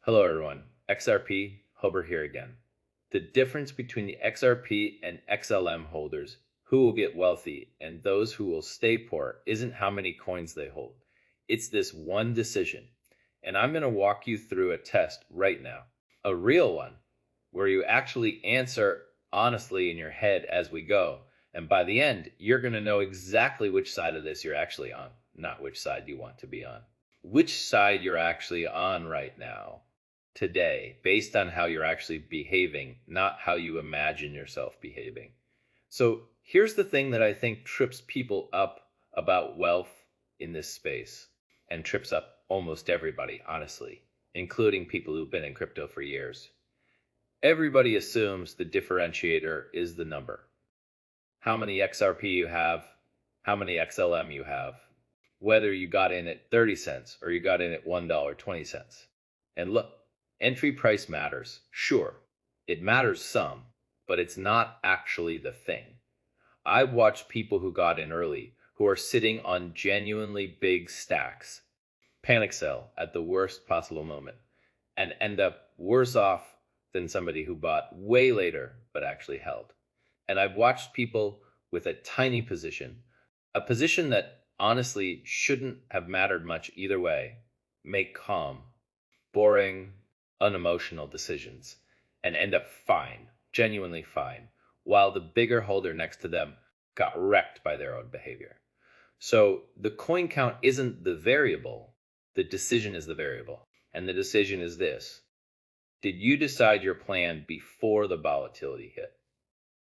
Hello everyone, XRP Huber here again. The difference between the XRP and XLM holders who will get wealthy and those who will stay poor isn't how many coins they hold. It's this one decision. And I'm going to walk you through a test right now. A real one, where you actually answer honestly in your head as we go. And by the end, you're going to know exactly which side of this you're actually on, not which side you want to be on. Which side you're actually on right now, today, based on how you're actually behaving, not how you imagine yourself behaving. So here's the thing that I think trips people up about wealth in this space, and trips up almost everybody, honestly, including people who've been in crypto for years. Everybody assumes the differentiator is the number. How many XRP you have, how many XLM you have, whether you got in at 30 cents or you got in at $1.20. And look, entry price matters. Sure, it matters some, but it's not actually the thing. I've watched people who got in early who are sitting on genuinely big stacks, panic sell at the worst possible moment, and end up worse off than somebody who bought way later but actually held. And I've watched people with a tiny position, a position that honestly shouldn't have mattered much either way, make calm, boring, unemotional decisions and end up fine, genuinely fine, while the bigger holder next to them got wrecked by their own behavior. So the coin count isn't the variable, the decision is the variable. And the decision is this: did you decide your plan before the volatility hit?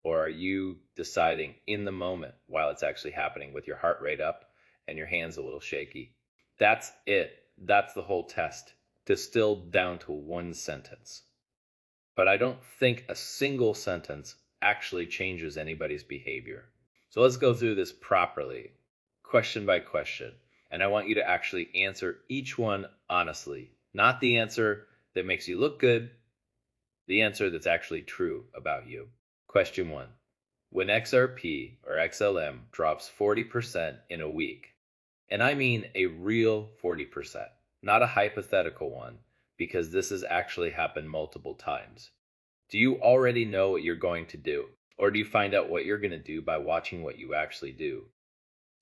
Or are you deciding in the moment while it's actually happening with your heart rate up and your hands a little shaky? That's it. That's the whole test, distilled down to one sentence. But I don't think a single sentence actually changes anybody's behavior. So let's go through this properly, question by question. And I want you to actually answer each one honestly, not the answer that makes you look good, the answer that's actually true about you. Question 1. When XRP or XLM drops 40% in a week, and I mean a real 40%, not a hypothetical one, because this has actually happened multiple times. Do you already know what you're going to do? Or do you find out what you're going to do by watching what you actually do?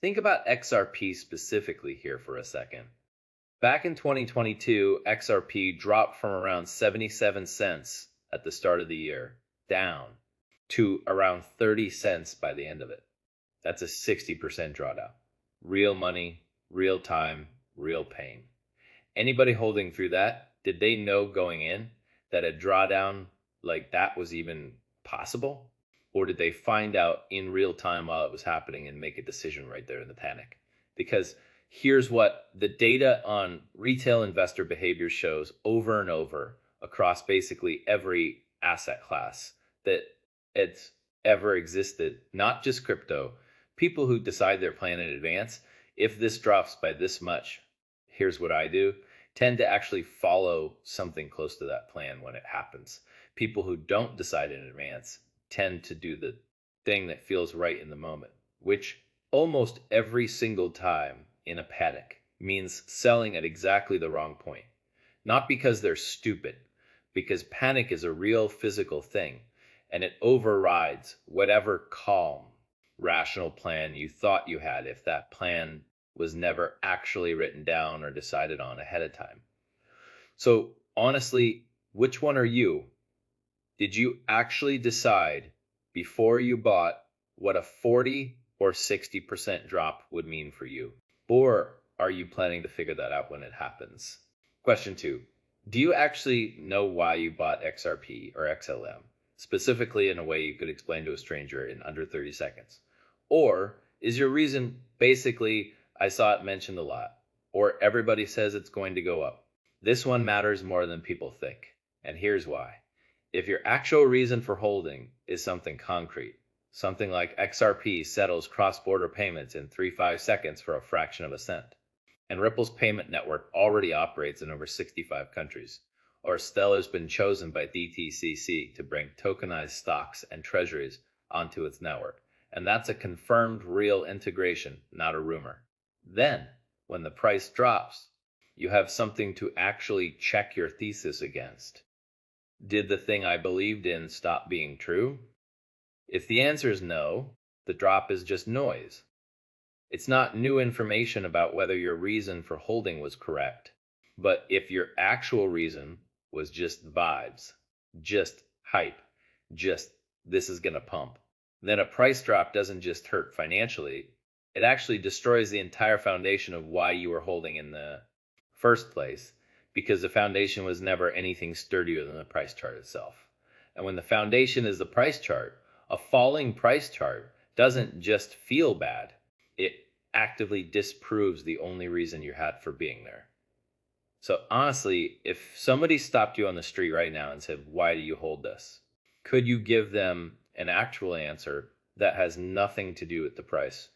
Think about XRP specifically here for a second. Back in 2022, XRP dropped from around 77 cents at the start of the year, down to around 30 cents by the end of it. That's a 60% drawdown. Real money, real time, real pain. Anybody holding through that, did they know going in that a drawdown like that was even possible? Or did they find out in real time while it was happening and make a decision right there in the panic? Because here's what the data on retail investor behavior shows over and over across basically every asset class that it's ever existed, not just crypto. People who decide their plan in advance, if this drops by this much, here's what I do, tend to actually follow something close to that plan when it happens. People who don't decide in advance tend to do the thing that feels right in the moment, which almost every single time in a panic means selling at exactly the wrong point. Not because they're stupid, because panic is a real physical thing, and it overrides whatever calm, rational plan you thought you had if that plan was never actually written down or decided on ahead of time. So honestly, which one are you? Did you actually decide before you bought what a 40 or 60% drop would mean for you? Or are you planning to figure that out when it happens? Question 2. Do you actually know why you bought XRP or XLM? Specifically in a way you could explain to a stranger in under 30 seconds. Or is your reason basically, I saw it mentioned a lot, or everybody says it's going to go up? This one matters more than people think. And here's why. If your actual reason for holding is something concrete, something like XRP settles cross-border payments in 3-5 seconds for a fraction of a cent, and Ripple's payment network already operates in over 65 countries, or Stellar's been chosen by DTCC to bring tokenized stocks and treasuries onto its network, and that's a confirmed real integration, not a rumor. Then, when the price drops, You have something to actually check your thesis against. Did the thing I believed in stop being true? If the answer is no, the drop is just noise. It's not new information about whether your reason for holding was correct. But if your actual reason was just vibes, just hype, just this is going to pump, then a price drop doesn't just hurt financially. It actually destroys the entire foundation of why you were holding in the first place, because the foundation was never anything sturdier than the price chart itself. And when the foundation is the price chart, a falling price chart doesn't just feel bad. It actively disproves the only reason you had for being there. So honestly, if somebody stopped you on the street right now and said, why do you hold this? Could you give them an actual answer that has nothing to do with the price?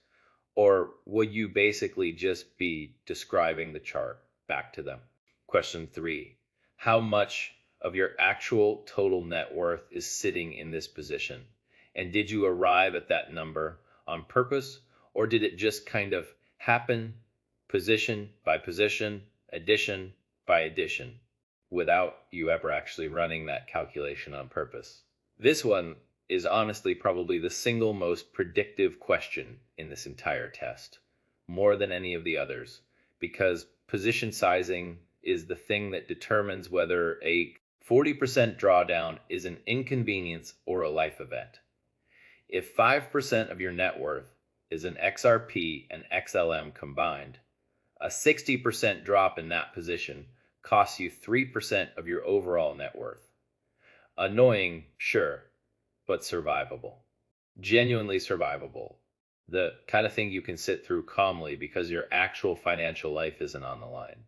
Or would you basically just be describing the chart back to them? Question 3, how much of your actual total net worth is sitting in this position? And did you arrive at that number on purpose, or did it just kind of happen position by position, addition by addition, without you ever actually running that calculation on purpose? This one is honestly probably the single most predictive question in this entire test, more than any of the others, because position sizing is the thing that determines whether a 40% drawdown is an inconvenience or a life event. If 5% of your net worth is an XRP and XLM combined, a 60% drop in that position costs you 3% of your overall net worth. Annoying, sure, but survivable. Genuinely survivable. The kind of thing you can sit through calmly because your actual financial life isn't on the line.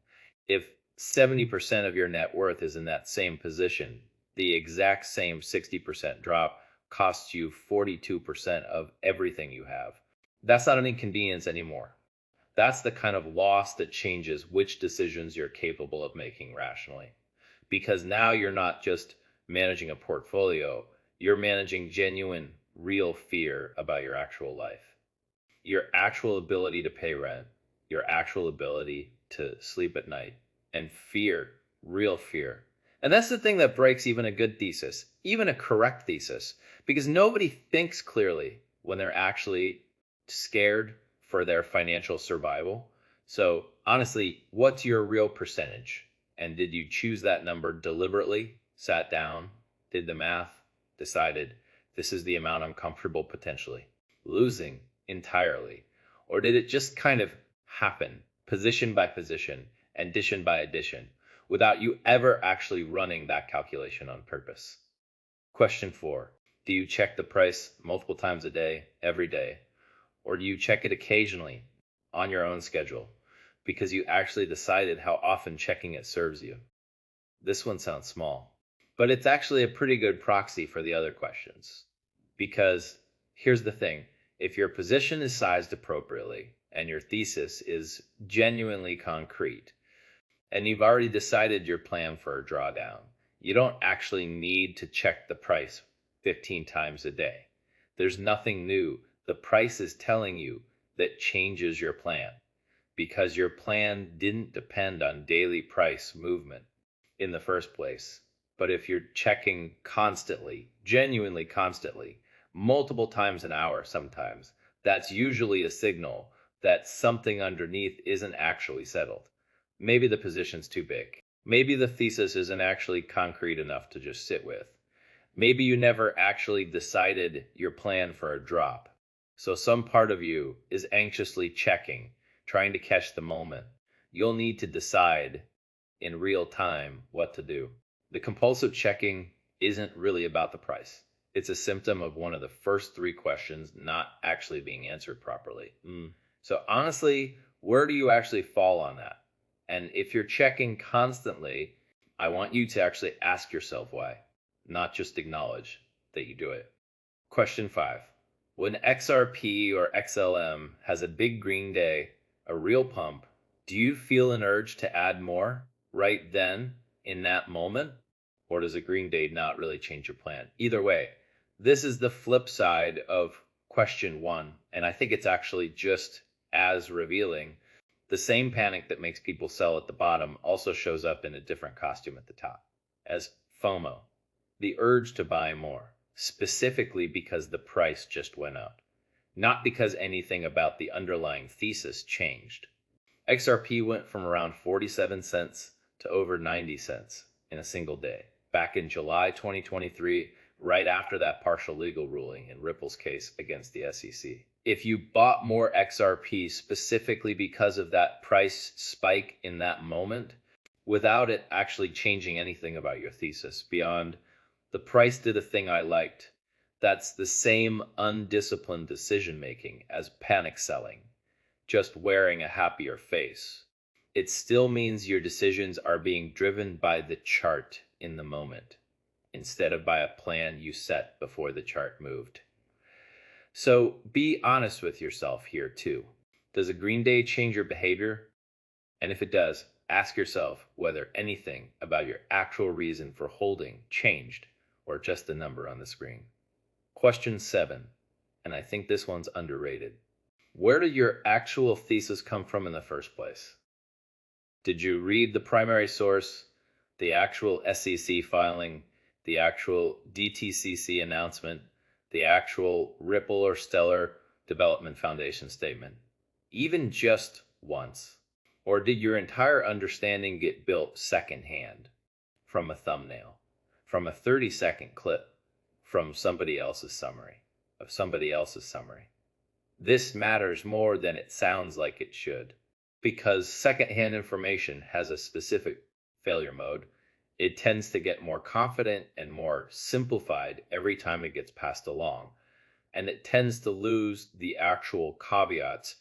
If 70% of your net worth is in that same position, the exact same 60% drop costs you 42% of everything you have. That's not an inconvenience anymore. That's the kind of loss that changes which decisions you're capable of making rationally. Because now you're not just managing a portfolio, you're managing genuine, real fear about your actual life. Your actual ability to pay rent, your actual ability to sleep at night, and fear, real fear. And that's the thing that breaks even a good thesis, even a correct thesis, because nobody thinks clearly when they're actually scared for their financial survival. So honestly, what's your real percentage? And did you choose that number deliberately, sat down, did the math, decided this is the amount I'm comfortable potentially losing entirely? Or did it just kind of happen, position by position, addition by addition, without you ever actually running that calculation on purpose? Question 4, do you check the price multiple times a day, every day? Or do you check it occasionally on your own schedule because you actually decided how often checking it serves you? This one sounds small, but it's actually a pretty good proxy for the other questions. Because here's the thing, if your position is sized appropriately and your thesis is genuinely concrete, and you've already decided your plan for a drawdown, you don't actually need to check the price 15 times a day. There's nothing new the price is telling you that changes your plan, because your plan didn't depend on daily price movement in the first place. But if you're checking constantly, genuinely constantly, multiple times an hour sometimes, that's usually a signal that something underneath isn't actually settled. Maybe the position's too big. Maybe the thesis isn't actually concrete enough to just sit with. Maybe you never actually decided your plan for a drop. So some part of you is anxiously checking, trying to catch the moment. You'll need to decide in real time what to do. The compulsive checking isn't really about the price. It's a symptom of one of the first 3 questions not actually being answered properly. So honestly, where do you actually fall on that? And if you're checking constantly, I want you to actually ask yourself why, not just acknowledge that you do it. Question 5. When XRP or XLM has a big green day, a real pump, do you feel an urge to add more right then in that moment? Or does a green day not really change your plan? Either way, this is the flip side of question 1, and I think it's actually just as revealing. The same panic that makes people sell at the bottom also shows up in a different costume at the top, as FOMO, the urge to buy more, specifically because the price just went up, not because anything about the underlying thesis changed. XRP went from around 47 cents to over 90 cents in a single day, back in July 2023, right after that partial legal ruling in Ripple's case against the SEC. If you bought more XRP specifically because of that price spike in that moment, without it actually changing anything about your thesis beyond the price did a thing I liked, that's the same undisciplined decision making as panic selling, just wearing a happier face. It still means your decisions are being driven by the chart in the moment, instead of by a plan you set before the chart moved. So be honest with yourself here too. Does a green day change your behavior? And if it does, ask yourself whether anything about your actual reason for holding changed or just the number on the screen. Question 7, and I think this one's underrated. Where did your actual thesis come from in the first place? Did you read the primary source, the actual SEC filing, the actual DTCC announcement, the actual Ripple or Stellar Development Foundation statement, even just once? Or did your entire understanding get built secondhand from a thumbnail, from a 30-second clip, from somebody else's summary, of somebody else's summary? This matters more than it sounds like it should, because secondhand information has a specific failure mode. It tends to get more confident and more simplified every time it gets passed along, and it tends to lose the actual caveats,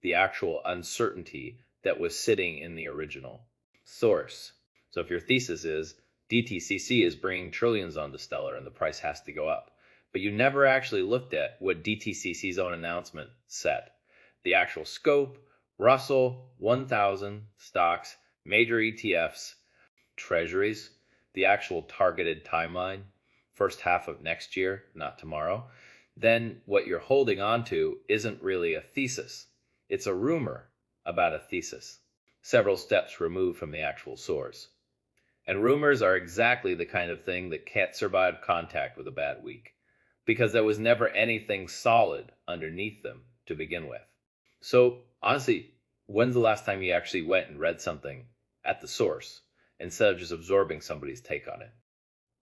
the actual uncertainty that was sitting in the original source. So if your thesis is DTCC is bringing trillions onto Stellar and the price has to go up, but you never actually looked at what DTCC's own announcement said, the actual scope, Russell 1000 stocks, major ETFs, treasuries, the actual targeted timeline, first half of next year, not tomorrow, then what you're holding on to isn't really a thesis. It's a rumor about a thesis, several steps removed from the actual source. And rumors are exactly the kind of thing that can't survive contact with a bad week, because there was never anything solid underneath them to begin with. So honestly, when's the last time you actually went and read something at the source instead of just absorbing somebody's take on it?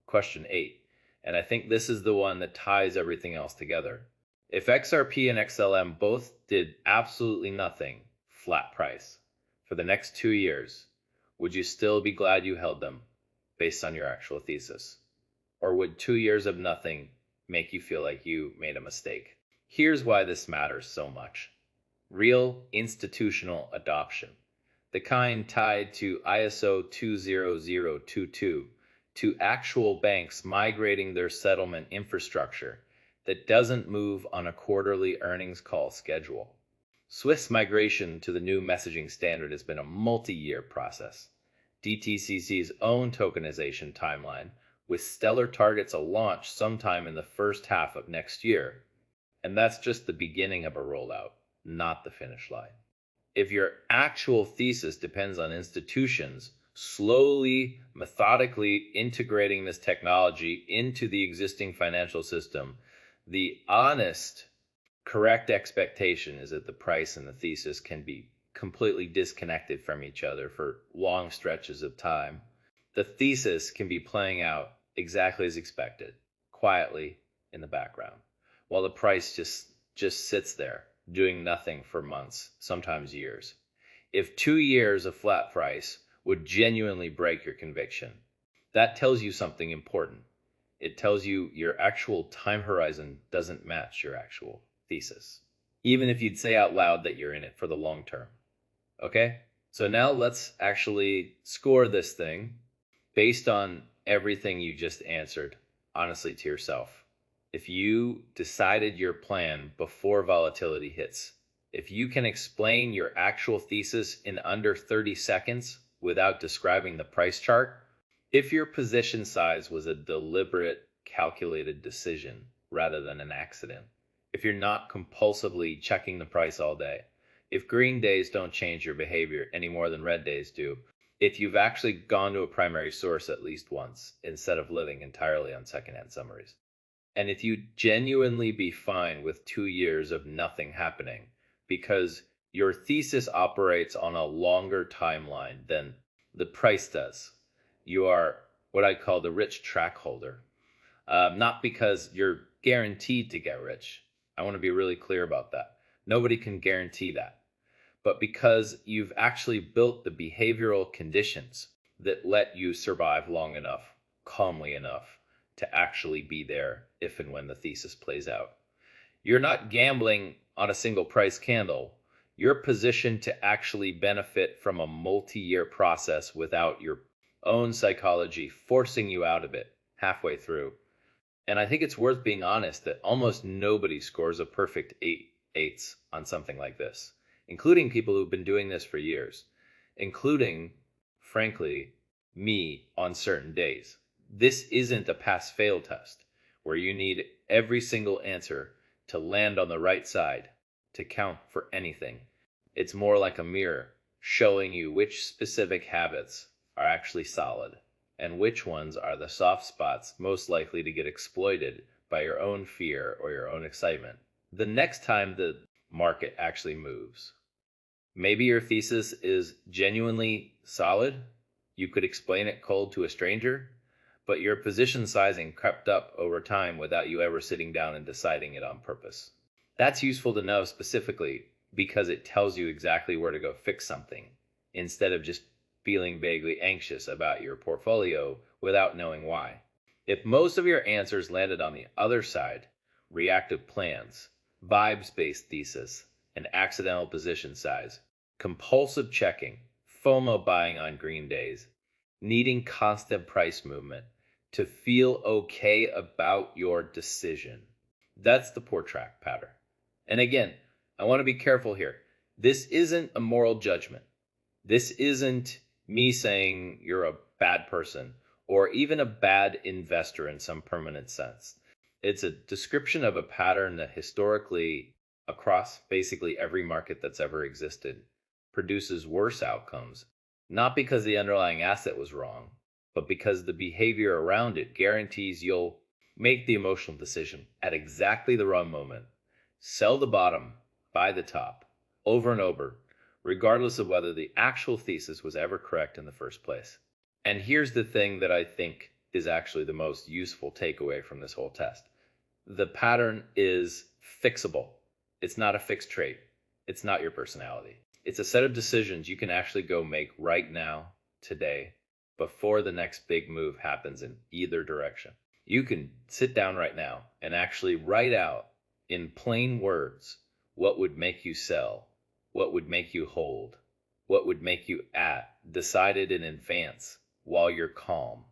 Question 8, and I think this is the one that ties everything else together. If XRP and XLM both did absolutely nothing, flat price, for the next 2 years, would you still be glad you held them based on your actual thesis? Or would 2 years of nothing make you feel like you made a mistake? Here's why this matters so much. Real institutional adoption, the kind tied to ISO 20022, to actual banks migrating their settlement infrastructure that doesn't move on a quarterly earnings call schedule. Swift's migration to the new messaging standard has been a multi-year process. DTCC's own tokenization timeline, with Stellar targets a launch sometime in the first half of next year. And that's just the beginning of a rollout, not the finish line. If your actual thesis depends on institutions slowly, methodically integrating this technology into the existing financial system, the honest, correct expectation is that the price and the thesis can be completely disconnected from each other for long stretches of time. The thesis can be playing out exactly as expected, quietly in the background, while the price just sits there, doing nothing for months, sometimes years. If 2 years of flat price would genuinely break your conviction, that tells you something important. It tells you your actual time horizon doesn't match your actual thesis, even if you'd say out loud that you're in it for the long term. Okay? So now let's actually score this thing based on everything you just answered, honestly, to yourself. If you decided your plan before volatility hits, if you can explain your actual thesis in under 30 seconds without describing the price chart, if your position size was a deliberate, calculated decision rather than an accident, if you're not compulsively checking the price all day, If green days don't change your behavior any more than red days do, if you've actually gone to a primary source at least once instead of living entirely on secondhand summaries. And if you genuinely be fine with 2 years of nothing happening because your thesis operates on a longer timeline than the price does, you are what I call the rich track holder. Not because you're guaranteed to get rich. I want to be really clear about that. Nobody can guarantee that. But because you've actually built the behavioral conditions that let you survive long enough, calmly enough, to actually be there if and when the thesis plays out. You're not gambling on a single price candle. You're positioned to actually benefit from a multi-year process without your own psychology forcing you out of it halfway through. And I think it's worth being honest that almost nobody scores a perfect 8/8 on something like this, including people who've been doing this for years, including, frankly, me on certain days. This isn't a pass-fail test where you need every single answer to land on the right side to count for anything. It's more like a mirror showing you which specific habits are actually solid and which ones are the soft spots most likely to get exploited by your own fear or your own excitement the next time the market actually moves. Maybe your thesis is genuinely solid. You could explain it cold to a stranger, but your position sizing crept up over time without you ever sitting down and deciding it on purpose. That's useful to know specifically because it tells you exactly where to go fix something instead of just feeling vaguely anxious about your portfolio without knowing why. If most of your answers landed on the other side, reactive plans, vibes-based thesis, and accidental position size, compulsive checking, FOMO buying on green days, needing constant price movement to feel okay about your decision. That's the poor track pattern. And again, I want to be careful here. This isn't a moral judgment. This isn't me saying you're a bad person or even a bad investor in some permanent sense. It's a description of a pattern that historically, across basically every market that's ever existed, produces worse outcomes, not because the underlying asset was wrong, but because the behavior around it guarantees you'll make the emotional decision at exactly the wrong moment, sell the bottom, buy the top, over and over, regardless of whether the actual thesis was ever correct in the first place. And here's the thing that I think is actually the most useful takeaway from this whole test. The pattern is fixable. It's not a fixed trait. It's not your personality. It's a set of decisions you can actually go make right now, today, before the next big move happens in either direction. You can sit down right now and actually write out in plain words what would make you sell, what would make you hold, what would make you decided in advance while you're calm,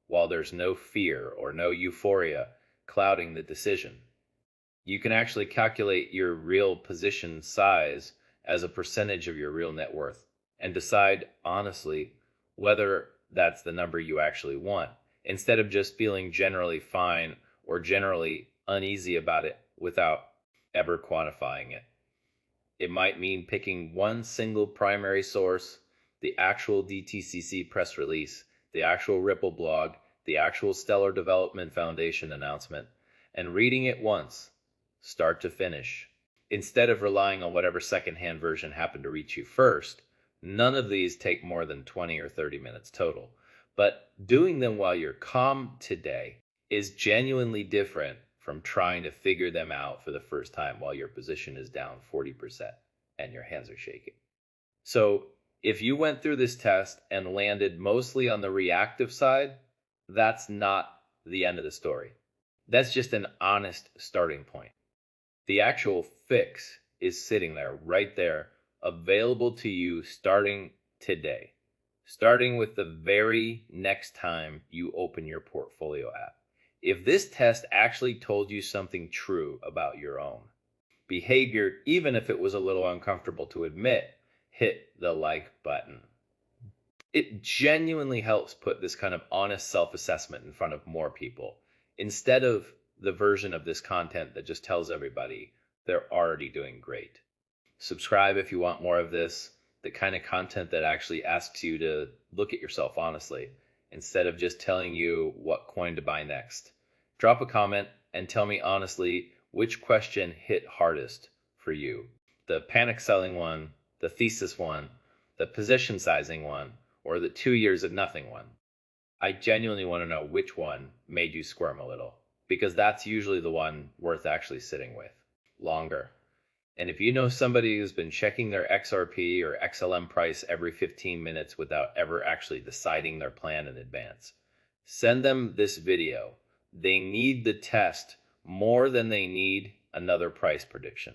while there's no fear or no euphoria clouding the decision. You can actually calculate your real position size as a percentage of your real net worth and decide honestly whether that's the number you actually want, instead of just feeling generally fine or generally uneasy about it without ever quantifying it. It might mean picking one single primary source, the actual DTCC press release, the actual Ripple blog, the actual Stellar Development Foundation announcement, and reading it once, start to finish. Instead of relying on whatever secondhand version happened to reach you first. None of these take more than 20 or 30 minutes total. But doing them while you're calm today is genuinely different from trying to figure them out for the first time while your position is down 40% and your hands are shaking. So if you went through this test and landed mostly on the reactive side, that's not the end of the story. That's just an honest starting point. The actual fix is sitting there, right there, available to you starting today, starting with the very next time you open your portfolio app. If this test actually told you something true about your own behavior, even if it was a little uncomfortable to admit, hit the like button. It genuinely helps put this kind of honest self-assessment in front of more people, instead of the version of this content that just tells everybody they're already doing great. Subscribe if you want more of this, the kind of content that actually asks you to look at yourself honestly, instead of just telling you what coin to buy next. Drop a comment and tell me honestly which question hit hardest for you. The panic selling one, the thesis one, the position sizing one, or the 2 years of nothing one. I genuinely want to know which one made you squirm a little, because that's usually the one worth actually sitting with longer. And if you know somebody who's been checking their XRP or XLM price every 15 minutes without ever actually deciding their plan in advance, send them this video. They need the test more than they need another price prediction.